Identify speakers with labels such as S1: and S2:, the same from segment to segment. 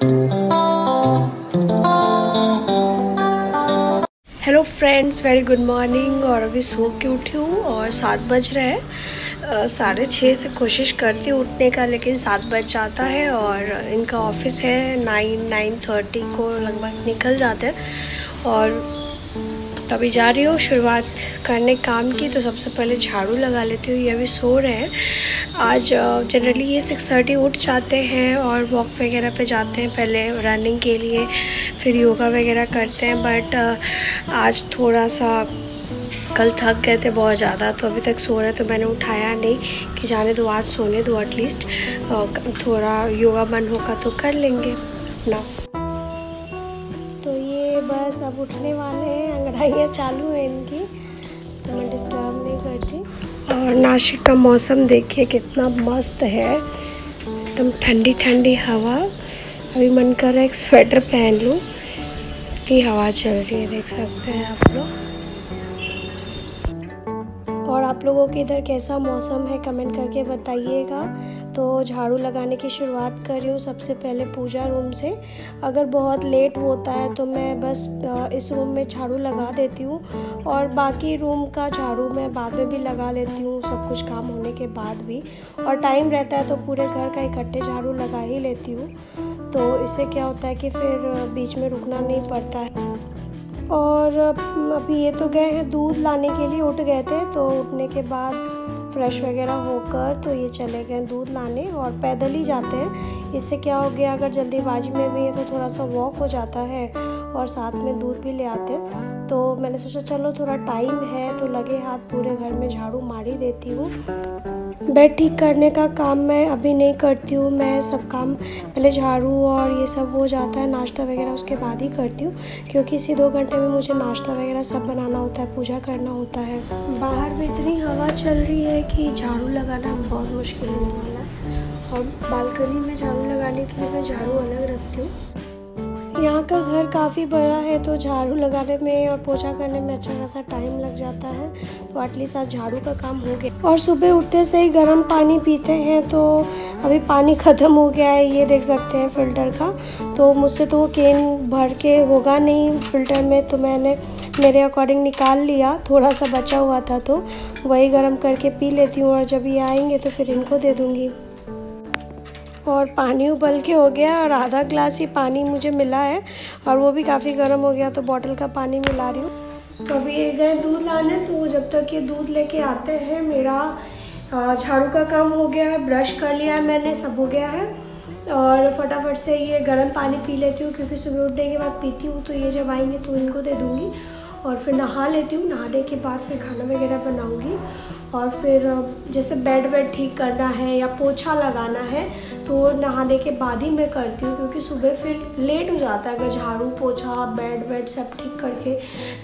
S1: Hello friends, very good morning. और अभी सो के उठी हूँ और 7 बज रहे हैं। 6:30 से कोशिश करती हूँ उठने का, लेकिन 7 बज जाता है। और इनका ऑफिस है 9-9:30 को लगभग निकल जाते हैं। और तभी जा रही हूँ शुरुआत करने काम की। तो सबसे पहले झाड़ू लगा लेती हूँ। ये अभी सो रहे हैं। आज जनरली ये 6:30 उठ जाते हैं और वॉक वगैरह पे जाते हैं, पहले रनिंग के लिए, फिर योगा वगैरह करते हैं। बट आज थोड़ा सा कल थक गए थे बहुत ज़्यादा, तो अभी तक सो रहे, तो मैंने उठाया नहीं कि जाने दो, आज सोने दो एटलीस्ट। थोड़ा योगा मन होगा तो कर लेंगे अपना। तो ये बस अब उठने वाले हैं, अंगड़ाइयाँ चालू हैं इनकी, तो मैं डिस्टर्ब नहीं करती। और नासिक का मौसम देखिए कितना मस्त है, एकदम ठंडी ठंडी हवा। अभी मन कर रहा है एक स्वेटर पहन लूँ, इतनी हवा चल रही है, देख सकते हैं आप लोग। और आप लोगों के इधर कैसा मौसम है कमेंट करके बताइएगा। तो झाड़ू लगाने की शुरुआत कर रही हूँ सबसे पहले पूजा रूम से। अगर बहुत लेट होता है तो मैं बस इस रूम में झाड़ू लगा देती हूँ, और बाकी रूम का झाड़ू मैं बाद में भी लगा लेती हूँ, सब कुछ काम होने के बाद भी। और टाइम रहता है तो पूरे घर का इकट्ठे झाड़ू लगा ही लेती हूँ। तो इससे क्या होता है कि फिर बीच में रुकना नहीं पड़ता है। और अभी ये तो गए हैं दूध लाने के लिए, उठ गए थे, तो उठने के बाद फ्रेश वगैरह होकर तो ये चले गए दूध लाने। और पैदल ही जाते हैं, इससे क्या हो गया, अगर जल्दीबाजी में भी है तो थोड़ा सा वॉक हो जाता है और साथ में दूध भी ले आते हैं। तो मैंने सोचा चलो थोड़ा टाइम है तो लगे हाथ पूरे घर में झाड़ू मार ही देती हूँ। बेड ठीक करने का काम मैं अभी नहीं करती हूँ, मैं सब काम पहले झाड़ू और ये सब हो जाता है, नाश्ता वगैरह उसके बाद ही करती हूँ, क्योंकि इसी 2 घंटे में मुझे नाश्ता वगैरह सब बनाना होता है, पूजा करना होता है। बाहर भी इतनी हवा चल रही है कि झाड़ू लगाना बहुत मुश्किल होने वाला है। और बालकनी में झाड़ू लगाने के लिए मैं झाड़ू अलग रखती हूँ। यहाँ का घर काफ़ी बड़ा है, तो झाड़ू लगाने में और पोछा करने में अच्छा खासा टाइम लग जाता है। तो एटलीस्ट आज झाड़ू का काम हो गया। और सुबह उठते से ही गर्म पानी पीते हैं, तो अभी पानी ख़त्म हो गया है, ये देख सकते हैं फ़िल्टर का। तो मुझसे तो वो केन भर के होगा नहीं फ़िल्टर में, तो मैंने मेरे अकॉर्डिंग निकाल लिया, थोड़ा सा बचा हुआ था तो वही गर्म करके पी लेती हूँ। और जब ये आएंगे तो फिर इनको दे दूँगी। और पानी उबल के हो गया और आधा ग्लास ही पानी मुझे मिला है, और वो भी काफ़ी गर्म हो गया, तो बॉटल का पानी मिला रही हूँ। तो अभी ये गए दूध लाने, तो जब तक ये दूध लेके आते हैं मेरा झाड़ू का काम हो गया है, ब्रश कर लिया है मैंने, सब हो गया है। और फटाफट से ये गर्म पानी पी लेती हूँ, क्योंकि सुबह उठने के बाद पीती हूँ, तो ये जब आएंगे तो इनको दे दूँगी। और फिर नहा लेती हूँ, नहाने के बाद फिर खाना वगैरह बनाऊँगी। और फिर जैसे बेड वेड ठीक करना है या पोछा लगाना है तो नहाने के बाद ही मैं करती हूँ, क्योंकि सुबह फिर लेट हो जाता है। अगर झाड़ू पोछा बेड वेड सब ठीक करके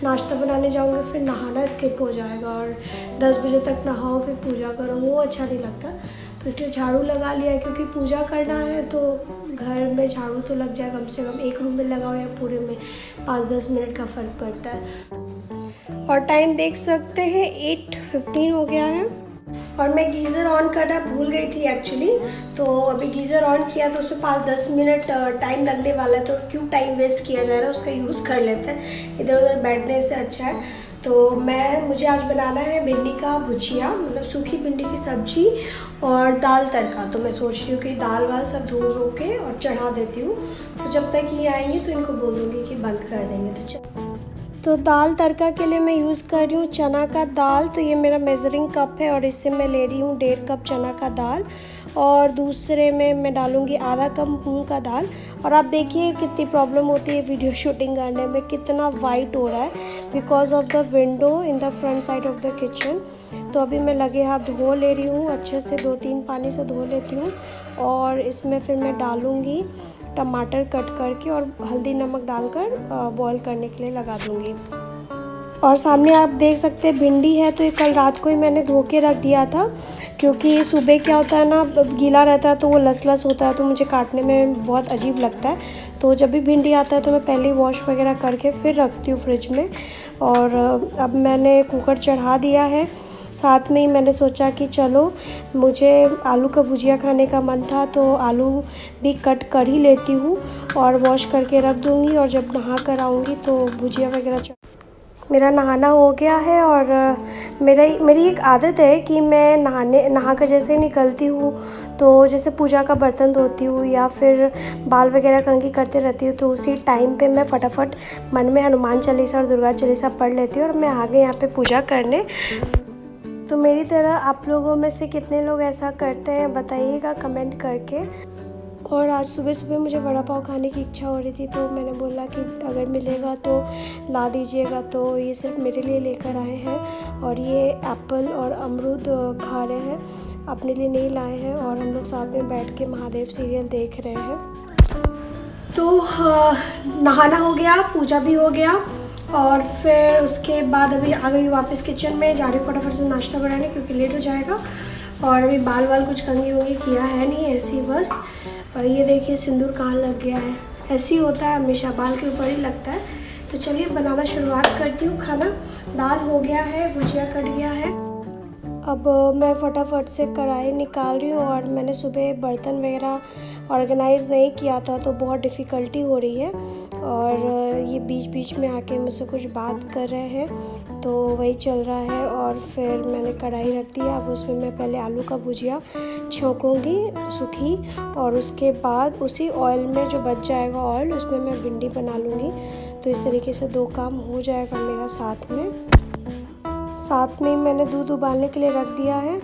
S1: नाश्ता बनाने जाऊँगी, फिर नहाना स्किप हो जाएगा, और 10 बजे तक नहाओ फिर पूजा करो, वो अच्छा नहीं लगता। तो इसलिए झाड़ू लगा लिया है, क्योंकि पूजा करना है तो घर में झाड़ू तो लग जाए, कम से कम एक रूम में लगाओ या पूरे में 5-10 मिनट का फ़र्क पड़ता है। और टाइम देख सकते हैं 8:15 हो गया है। और मैं गीज़र ऑन करना भूल गई थी एक्चुअली, तो अभी गीज़र ऑन किया तो उसमें 5-10 मिनट टाइम लगने वाला है, तो क्यों टाइम वेस्ट किया जा रहा है, उसका यूज़ कर लेते हैं, इधर उधर बैठने से अच्छा है। तो मुझे आज बनाना है भिंडी का भुजिया, मतलब सूखी भिंडी की सब्जी और दाल तड़का। तो मैं सोच रही हूँ कि दाल वाल सब धो के और चढ़ा देती हूँ, तो जब तक ये आएंगे तो इनको बोलूँगी कि बंद कर देंगे। तो दाल तड़का के लिए मैं यूज़ कर रही हूँ चना का दाल। तो ये मेरा मेज़रिंग कप है और इससे मैं ले रही हूँ 1.5 कप चना का दाल, और दूसरे में मैं डालूँगी आधा कप मूंग का दाल। और आप देखिए कितनी प्रॉब्लम होती है वीडियो शूटिंग करने में, कितना वाइट हो रहा है because of the window in the front side of the kitchen. तो अभी मैं लगे हाथ धो ले रही हूँ, अच्छे से 2-3 पानी से धो लेती हूँ। और इसमें फिर मैं डालूँगी टमाटर कट करके और हल्दी नमक डालकर बॉईल करने के लिए लगा दूँगी। और सामने आप देख सकते हैं भिंडी है, तो ये कल रात को ही मैंने धो के रख दिया था, क्योंकि सुबह क्या होता है ना, गीला रहता है तो वो लस होता है, तो मुझे काटने में बहुत अजीब लगता है। तो जब भी भिंडी आता है तो मैं पहले ही वॉश वगैरह करके फिर रखती हूँ फ्रिज में। और अब मैंने कुकर चढ़ा दिया है साथ में ही मैंने सोचा कि चलो मुझे आलू का भुजिया खाने का मन था तो आलू भी कट कर ही लेती हूँ और वॉश करके रख दूँगी, और जब नहा कर आऊँगी तो भुजिया वगैरह। मेरा नहाना हो गया है और मेरी एक आदत है कि मैं नहा कर जैसे निकलती हूँ तो जैसे पूजा का बर्तन धोती हूँ या फिर बाल वगैरह कंघी करते रहती हूँ, तो उसी टाइम पे मैं फटाफट मन में हनुमान चालीसा और दुर्गा चालीसा पढ़ लेती हूँ और मैं आ गई यहाँ पे पूजा करने। तो मेरी तरह आप लोगों में से कितने लोग ऐसा करते हैं बताइएगा कमेंट करके। और आज सुबह सुबह मुझे वड़ा पाव खाने की इच्छा हो रही थी, तो मैंने बोला कि अगर मिलेगा तो ला दीजिएगा। तो ये सिर्फ मेरे लिए लेकर आए हैं और ये एप्पल और अमरूद खा रहे हैं, अपने लिए नहीं लाए हैं। और हम लोग साथ में बैठ के महादेव सीरियल देख रहे हैं। तो नहाना हो गया, पूजा भी हो गया और फिर उसके बाद अभी आ गई वापस किचन में, जा रही फटाफट से नाश्ता बनाने क्योंकि लेट हो जाएगा। और अभी बाल कुछ कंघी वंगी किया है नहीं, ऐसे ही बस। और ये देखिए सिंदूर कहाँ लग गया है, ऐसे ही होता है हमेशा, बाल के ऊपर ही लगता है। तो चलिए बनाना शुरुआत करती हूँ खाना। दाल हो गया है, भुजिया कट गया है। अब मैं फटाफट से कढ़ाई निकाल रही हूँ और मैंने सुबह बर्तन वगैरह ऑर्गेनाइज़ नहीं किया था तो बहुत डिफ़िकल्टी हो रही है। और ये बीच बीच में आके मुझसे कुछ बात कर रहे हैं तो वही चल रहा है। और फिर मैंने कढ़ाई रख दिया, अब उसमें मैं पहले आलू का भुजिया छौंकूँगी सूखी, और उसके बाद उसी ऑयल में जो बच जाएगा ऑयल उसमें मैं भिंडी बना लूँगी। तो इस तरीके से 2 काम हो जाएगा मेरा साथ में मैंने दूध उबालने के लिए रख दिया है।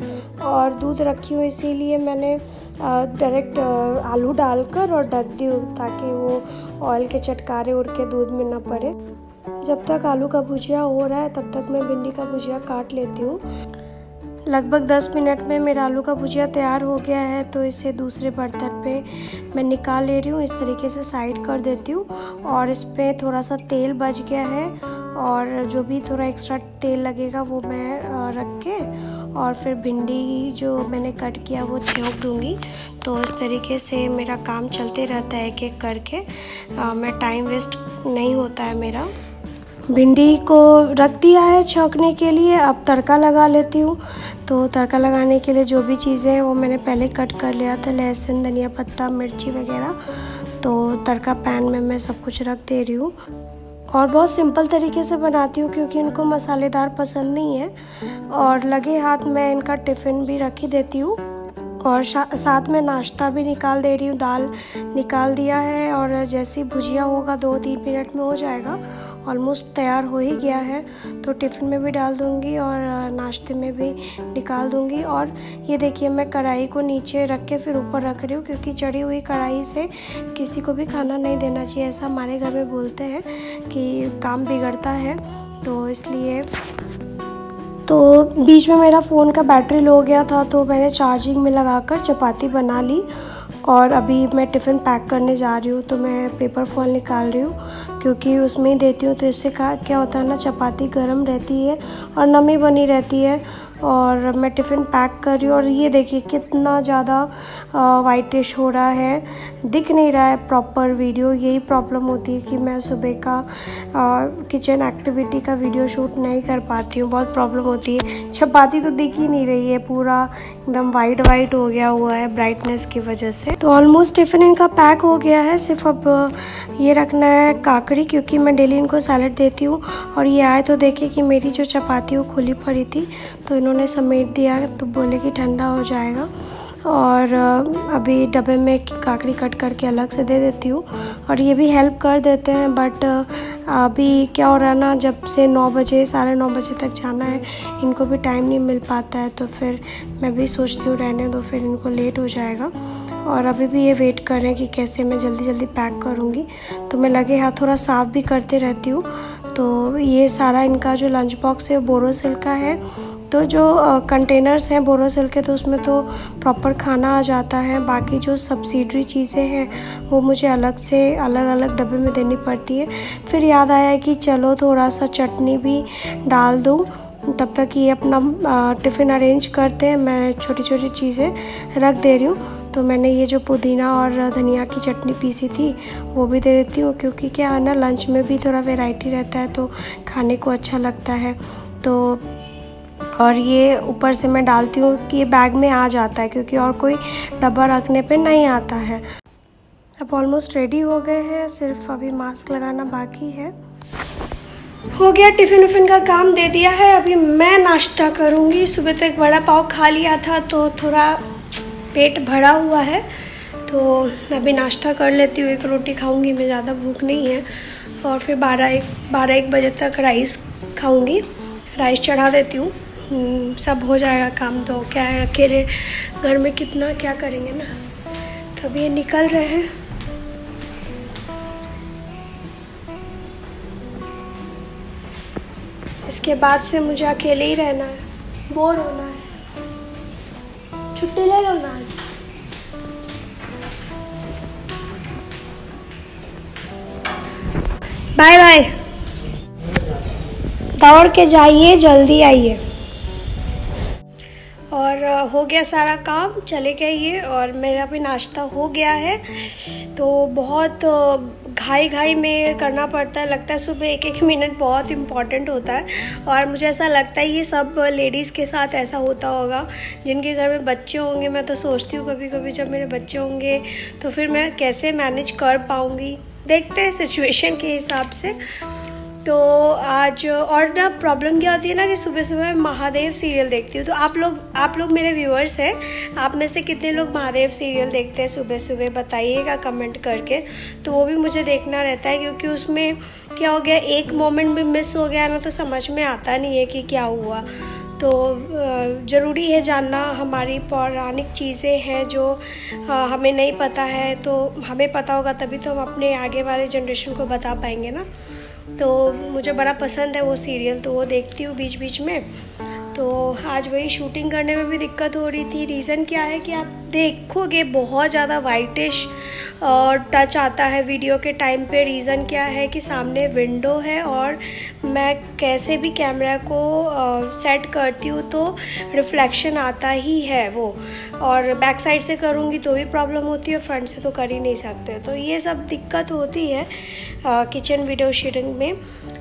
S1: और दूध रखी हूँ इसीलिए मैंने डायरेक्ट आलू डालकर और ढक दी ताकि वो ऑयल के चटकारे उड़ के दूध में ना पड़े। जब तक आलू का भुजिया हो रहा है तब तक मैं भिंडी का भुजिया काट लेती हूँ। लगभग 10 मिनट में मेरा आलू का भुजिया तैयार हो गया है, तो इसे दूसरे बर्तन पे मैं निकाल ले रही हूँ। इस तरीके से साइड कर देती हूँ और इस पर थोड़ा सा तेल बच गया है और जो भी थोड़ा एक्स्ट्रा तेल लगेगा वो मैं रख के और फिर भिंडी जो मैंने कट किया वो छौंक दूँगी। तो इस तरीके से मेरा काम चलते रहता है एक-एक करके, मैं टाइम वेस्ट नहीं होता है मेरा। भिंडी को रख दिया है छौंकने के लिए, अब तड़का लगा लेती हूँ। तो तड़का लगाने के लिए जो भी चीज़ें हैं वो मैंने पहले कट कर लिया था, लहसुन, धनिया पत्ता, मिर्ची वगैरह। तो तड़का पैन में मैं सब कुछ रख दे रही हूँ और बहुत सिंपल तरीके से बनाती हूँ क्योंकि इनको मसालेदार पसंद नहीं है। और लगे हाथ मैं इनका टिफ़िन भी रख ही देती हूँ और साथ में नाश्ता भी निकाल दे रही हूँ। दाल निकाल दिया है और जैसे ही भुजिया होगा 2-3 मिनट में हो जाएगा, ऑलमोस्ट तैयार हो ही गया है। तो टिफ़िन में भी डाल दूँगी और नाश्ते में भी निकाल दूँगी। और ये देखिए मैं कढ़ाई को नीचे रख के फिर ऊपर रख रही हूँ क्योंकि चढ़ी हुई कढ़ाई से किसी को भी खाना नहीं देना चाहिए, ऐसा हमारे घर में बोलते हैं कि काम बिगड़ता है। तो इसलिए तो बीच में मेरा फ़ोन का बैटरी लो हो गया था तो मैंने चार्जिंग में लगाकर चपाती बना ली। और अभी मैं टिफ़िन पैक करने जा रही हूँ तो मैं पेपर फॉल निकाल रही हूँ क्योंकि उसमें ही देती हूँ। तो इससे क्या होता है ना, चपाती गर्म रहती है और नमी बनी रहती है। और मैं टिफ़िन पैक कर रही हूँ और ये देखिए कितना ज़्यादा वाइटिश हो रहा है, दिख नहीं रहा है प्रॉपर वीडियो। यही प्रॉब्लम होती है कि मैं सुबह का किचन एक्टिविटी का वीडियो शूट नहीं कर पाती हूँ, बहुत प्रॉब्लम होती है। चपाती तो दिख ही नहीं रही है, पूरा एकदम वाइट हो गया हुआ है ब्राइटनेस की वजह से। तो ऑलमोस्ट टिफ़िन इनका पैक हो गया है, सिर्फ अब ये रखना है काकड़ी क्योंकि मैं डेली इनको सैलेड देती हूँ। और ये आए तो देखे कि मेरी जो चपाती वो खुली पड़ी थी तो इन्होंने समेट दिया, तो बोले कि ठंडा हो जाएगा। और अभी डब्बे में काकड़ी कट करके अलग से दे देती हूँ और ये भी हेल्प कर देते हैं। बट अभी क्या हो रहा है ना, जब से 9 बजे 9:30 बजे तक जाना है, इनको भी टाइम नहीं मिल पाता है। तो फिर मैं भी सोचती हूँ रहने दो, फिर इनको लेट हो जाएगा। और अभी भी ये वेट कर रहे हैं कि कैसे मैं जल्दी जल्दी पैक करूँगी। तो मैं लगे हाथ थोड़ा साफ़ भी करते रहती हूँ। तो ये सारा इनका जो लंच बॉक्स है बोरोसिल का है, तो जो कंटेनर्स हैं बोरोसिल के तो उसमें तो प्रॉपर खाना आ जाता है। बाकी जो सब्सिडरी चीज़ें हैं वो मुझे अलग से अलग अलग डब्बे में देनी पड़ती है। फिर याद आया कि चलो थोड़ा सा चटनी भी डाल दूँ, तब तक ये अपना टिफ़िन अरेंज करते हैं, मैं छोटी छोटी चीज़ें रख दे रही हूँ। तो मैंने ये जो पुदीना और धनिया की चटनी पीसी थी वो भी दे देती हूँ क्योंकि क्या है ना, लंच में भी थोड़ा वैरायटी रहता है तो खाने को अच्छा लगता है। तो और ये ऊपर से मैं डालती हूँ कि ये बैग में आ जाता है, क्योंकि और कोई डब्बा रखने पे नहीं आता है। अब ऑलमोस्ट रेडी हो गए हैं, सिर्फ अभी मास्क लगाना बाकी है। हो गया, टिफ़िन विफ़िन का काम दे दिया है। अभी मैं नाश्ता करूँगी। सुबह तो एक बड़ा पाव खा लिया था तो थोड़ा पेट भरा हुआ है, तो अभी नाश्ता कर लेती हूँ। एक रोटी खाऊँगी मैं, ज़्यादा भूख नहीं है। और फिर 12-1 बजे तक राइस खाऊँगी, राइस चढ़ा देती हूँ। सब हो जाएगा काम। तो क्या है, अकेले घर में कितना क्या करेंगे ना। तो अभी ये निकल रहे हैं। इसके बाद से मुझे अकेले ही रहना है, बोर होना है। छुट्टी ले लो ना आज। Bye bye. दौड़ के जाइए, जल्दी आइए। और हो गया सारा काम, चले गए ये। और मेरा भी नाश्ता हो गया है। तो बहुत घाई में करना पड़ता है, लगता है सुबह 1-1 मिनट बहुत इम्पॉर्टेंट होता है। और मुझे ऐसा लगता है ये सब लेडीज़ के साथ ऐसा होता होगा जिनके घर में बच्चे होंगे। मैं तो सोचती हूँ कभी कभी जब मेरे बच्चे होंगे तो फिर मैं कैसे मैनेज कर पाऊँगी। देखते हैं सिचुएशन के हिसाब से। तो आज और ना प्रॉब्लम क्या होती है ना कि सुबह सुबह महादेव सीरियल देखती हूँ। तो आप लोग मेरे व्यूअर्स हैं, आप में से कितने लोग महादेव सीरियल देखते हैं सुबह सुबह, बताइएगा कमेंट करके। तो वो भी मुझे देखना रहता है, क्योंकि उसमें क्या हो गया, एक मोमेंट भी मिस हो गया ना तो समझ में आता नहीं है कि क्या हुआ। तो ज़रूरी है जानना। हमारी पौराणिक चीज़ें हैं जो हमें नहीं पता है, तो हमें पता होगा तभी तो हम अपने आगे वाले जनरेशन को बता पाएंगे ना। तो मुझे बड़ा पसंद है वो सीरियल, तो वो देखती हूँ बीच बीच में। तो आज वही शूटिंग करने में भी दिक्कत हो रही थी। रीज़न क्या है कि आप देखोगे बहुत ज़्यादा वाइटिश और टच आता है वीडियो के टाइम पे। रीज़न क्या है कि सामने विंडो है और मैं कैसे भी कैमरा को सेट करती हूँ तो रिफ्लेक्शन आता ही है वो। और बैक साइड से करूँगी तो भी प्रॉब्लम होती है, फ्रंट से तो कर ही नहीं सकते। तो ये सब दिक्कत होती है किचन वीडियो शूटिंग में।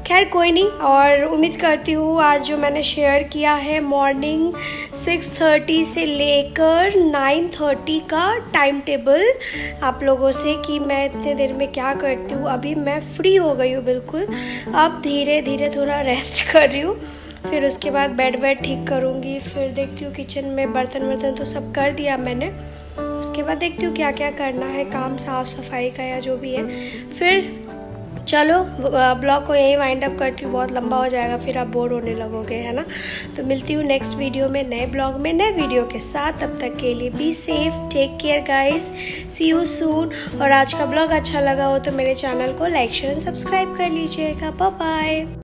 S1: खैर कोई नहीं। और उम्मीद करती हूँ आज जो मैंने शेयर किया है मॉर्निंग 6:30 से लेकर 9:30 का टाइम टेबल आप लोगों से कि मैं इतने देर में क्या करती हूँ। अभी मैं फ्री हो गई हूँ बिल्कुल। अब धीरे धीरे थोड़ा रेस्ट कर रही हूँ, फिर उसके बाद बेड ठीक करूँगी। फिर देखती हूँ किचन में बर्तन तो सब कर दिया मैंने। उसके बाद देखती हूँ क्या क्या करना है काम, साफ़ सफाई का या जो भी है। फिर चलो ब्लॉग को यही वाइंड अप करती हूँ, बहुत लंबा हो जाएगा फिर आप बोर होने लगोगे, है ना। तो मिलती हूँ नेक्स्ट वीडियो में, नए ब्लॉग में, नए वीडियो के साथ। तब तक के लिए be safe, take care guys, see you soon. और आज का ब्लॉग अच्छा लगा हो तो मेरे चैनल को लाइक शेयर एंड सब्सक्राइब कर लीजिएगा। Bye bye.